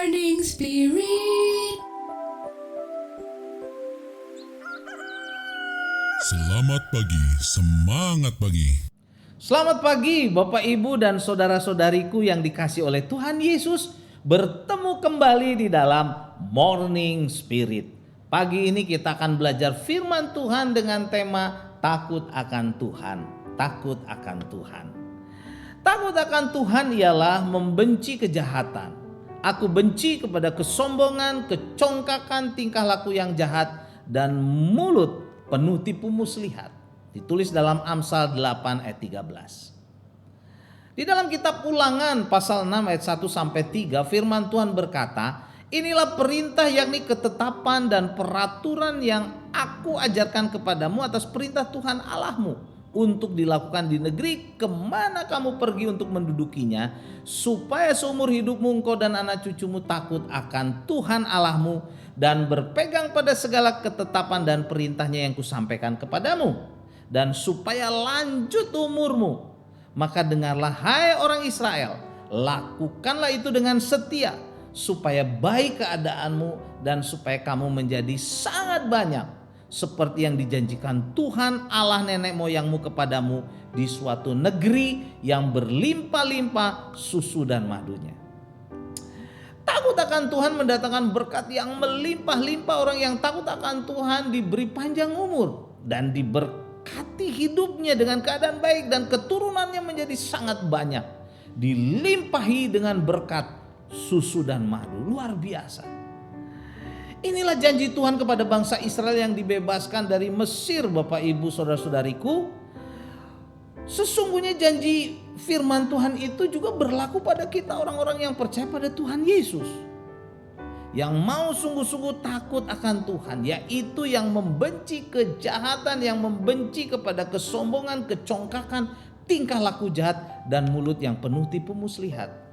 Morning Spirit. Selamat pagi, semangat pagi. Selamat pagi Bapak Ibu dan saudara-saudariku yang dikasih oleh Tuhan Yesus. Bertemu kembali di dalam Morning Spirit. Pagi ini kita akan belajar firman Tuhan dengan tema takut akan Tuhan. Takut akan Tuhan. Takut akan Tuhan ialah membenci kejahatan. Aku benci kepada kesombongan, kecongkakan, tingkah laku yang jahat, dan mulut penuh tipu muslihat. Ditulis dalam Amsal 8 ayat 13. Di dalam kitab Ulangan pasal 6 ayat 1 sampai 3 firman Tuhan berkata, inilah perintah yakni ketetapan dan peraturan yang aku ajarkan kepadamu atas perintah Tuhan Allahmu untuk dilakukan di negeri kemana kamu pergi untuk mendudukinya, supaya seumur hidupmu engkau dan anak cucumu takut akan Tuhan Allahmu dan berpegang pada segala ketetapan dan perintahnya yang kusampaikan kepadamu, dan supaya lanjut umurmu. Maka dengarlah hai orang Israel, lakukanlah itu dengan setia, supaya baik keadaanmu dan supaya kamu menjadi sangat banyak, seperti yang dijanjikan Tuhan Allah nenek moyangmu kepadamu di suatu negeri yang berlimpah-limpah susu dan madunya. Takut akan Tuhan mendatangkan berkat yang melimpah-limpah. Orang yang takut akan Tuhan diberi panjang umur dan diberkati hidupnya dengan keadaan baik, dan keturunannya menjadi sangat banyak, dilimpahi dengan berkat susu dan madu. Luar biasa. Inilah janji Tuhan kepada bangsa Israel yang dibebaskan dari Mesir, Bapak Ibu saudara-saudariku. Sesungguhnya janji firman Tuhan itu juga berlaku pada kita orang-orang yang percaya pada Tuhan Yesus, yang mau sungguh-sungguh takut akan Tuhan, yaitu yang membenci kejahatan, yang membenci kepada kesombongan, kecongkakan, tingkah laku jahat, dan mulut yang penuh tipu muslihat.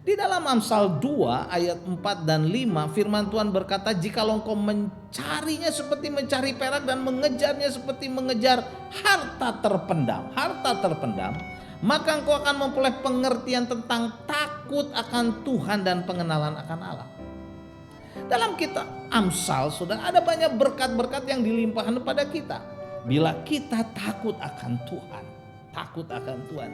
Di dalam Amsal 2 ayat 4 dan 5 firman Tuhan berkata, jikalau engkau mencarinya seperti mencari perak dan mengejarnya seperti mengejar harta terpendam, maka engkau akan memperoleh pengertian tentang takut akan Tuhan dan pengenalan akan Allah. Dalam kitab Amsal sudah ada banyak berkat-berkat yang dilimpahkan kepada kita bila kita takut akan Tuhan. Takut akan Tuhan.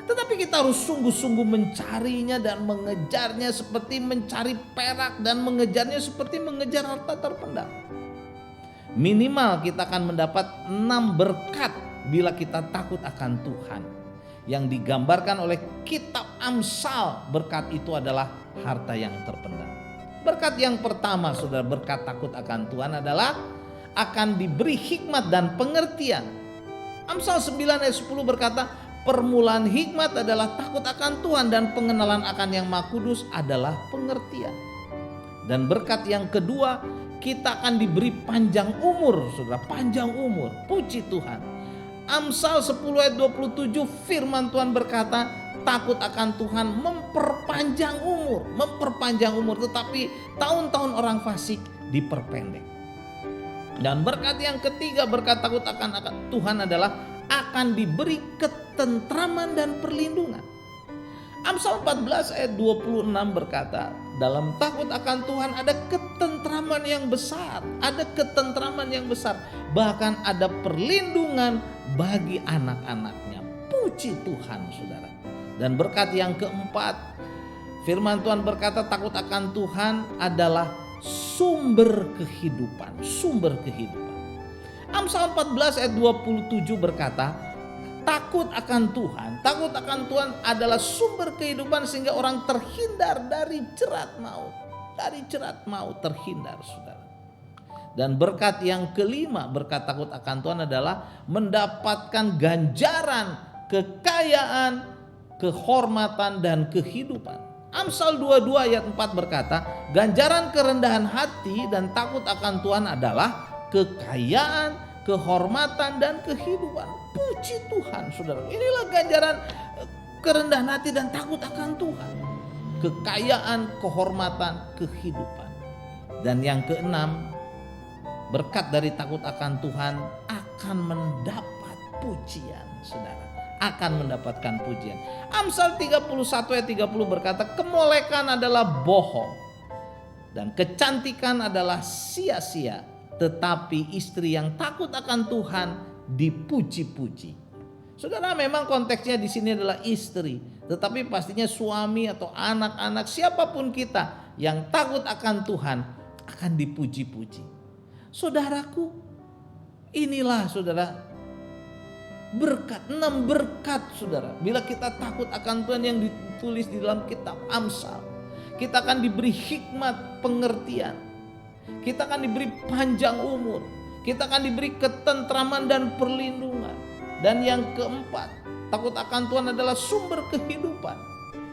Tetapi kita harus sungguh-sungguh mencarinya dan mengejarnya seperti mencari perak, dan mengejarnya seperti mengejar harta terpendam. Minimal kita akan mendapat 6 berkat bila kita takut akan Tuhan, yang digambarkan oleh kitab Amsal. Berkat itu adalah harta yang terpendam. Berkat yang pertama, saudara, berkat takut akan Tuhan adalah akan diberi hikmat dan pengertian. Amsal 9 ayat 10 berkata, permulaan hikmat adalah takut akan Tuhan, dan pengenalan akan yang Maha Kudus adalah pengertian. Dan berkat yang kedua, kita akan diberi panjang umur, saudara, panjang umur. Puji Tuhan. Amsal 10 ayat 27 firman Tuhan berkata, takut akan Tuhan memperpanjang umur, tetapi tahun-tahun orang fasik diperpendek. Dan berkat yang ketiga, berkat takut akan Tuhan adalah akan diberi ketentraman dan perlindungan. Amsal 14 ayat 26 berkata, dalam takut akan Tuhan ada ketentraman yang besar, bahkan ada perlindungan bagi anak-anaknya. Puji Tuhan, saudara. Dan berkat yang keempat, firman Tuhan berkata takut akan Tuhan adalah sumber kehidupan. Amsal 14 ayat 27 berkata, takut akan Tuhan adalah sumber kehidupan, sehingga orang terhindar dari jerat maut. Terhindar, saudara. Dan berkat yang kelima, berkat takut akan Tuhan adalah mendapatkan ganjaran, kekayaan, kehormatan, dan kehidupan. Amsal 22 ayat 4 berkata, ganjaran kerendahan hati dan takut akan Tuhan adalah kekayaan, kehormatan, dan kehidupan. Puji Tuhan, saudara. Inilah ganjaran kerendahan hati dan takut akan Tuhan. Kekayaan, kehormatan, kehidupan. Dan yang keenam, berkat dari takut akan Tuhan akan mendapat pujian, saudara. akan mendapatkan pujian. Amsal 31 ayat 30 berkata, kemolekan adalah bohong dan kecantikan adalah sia-sia, tetapi istri yang takut akan Tuhan dipuji-puji. Saudara, memang konteksnya di sini adalah istri, tetapi pastinya suami atau anak-anak siapapun kita yang takut akan Tuhan akan dipuji-puji. Saudaraku, inilah saudara berkat, 6 berkat saudara. Bila kita takut akan Tuhan yang ditulis di dalam kitab Amsal, kita akan diberi hikmat pengertian, kita akan diberi panjang umur, kita akan diberi ketentraman dan perlindungan. Dan yang keempat, takut akan Tuhan adalah sumber kehidupan.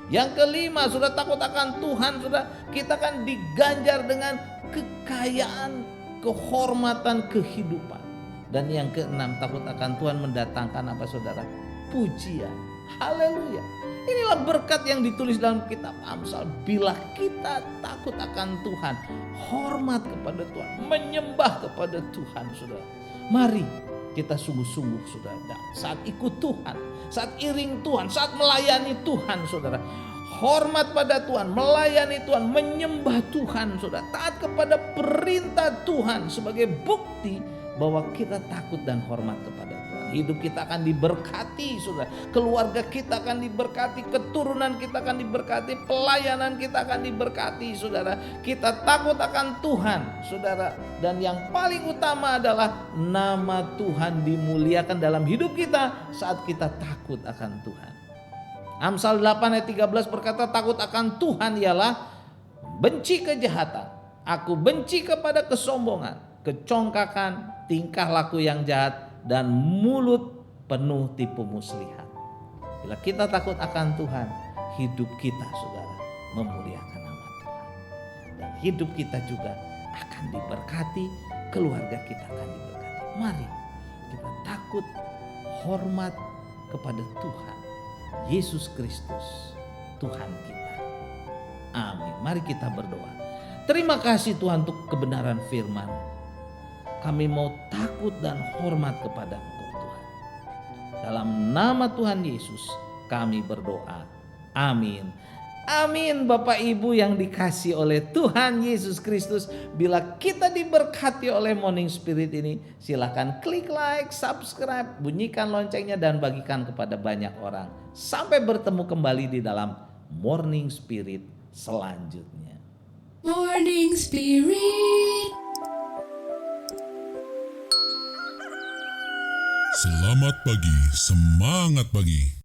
Yang kelima, sudah takut akan Tuhan, sudah kita akan diganjar dengan kekayaan, kehormatan, kehidupan. Dan yang keenam, takut akan Tuhan mendatangkan apa saudara? Pujian. Haleluya. Inilah berkat yang ditulis dalam kitab Amsal. Bila kita takut akan Tuhan, hormat kepada Tuhan, menyembah kepada Tuhan, saudara. Mari kita sungguh-sungguh saudara, saat ikut Tuhan, saat iring Tuhan, saat melayani Tuhan saudara. Hormat pada Tuhan, melayani Tuhan, menyembah Tuhan saudara. Taat kepada perintah Tuhan sebagai bukti bahwa kita takut dan hormat kepada Tuhan. Hidup kita akan diberkati saudara. Keluarga kita akan diberkati, keturunan kita akan diberkati, pelayanan kita akan diberkati saudara. Kita takut akan Tuhan saudara. Dan yang paling utama adalah nama Tuhan dimuliakan dalam hidup kita saat kita takut akan Tuhan. Amsal 8 ayat 13 berkata, takut akan Tuhan ialah benci kejahatan. Aku benci kepada kesombongan, kecongkakan, tingkah laku yang jahat, dan mulut penuh tipu muslihat. Bila kita takut akan Tuhan, hidup kita saudara memuliakan nama Tuhan. Dan hidup kita juga akan diberkati, keluarga kita akan diberkati. Mari kita takut, hormat kepada Tuhan Yesus Kristus, Tuhan kita. Amin. Mari kita berdoa. Terima kasih Tuhan untuk kebenaran firman. Kami mau takut dan hormat kepada Engkau Tuhan. Dalam nama Tuhan Yesus kami berdoa. Amin. Amin. Bapak Ibu yang dikasihi oleh Tuhan Yesus Kristus, bila kita diberkati oleh Morning Spirit ini, silakan klik like, subscribe, bunyikan loncengnya dan bagikan kepada banyak orang. Sampai bertemu kembali di dalam Morning Spirit selanjutnya. Morning Spirit. Selamat pagi, semangat pagi.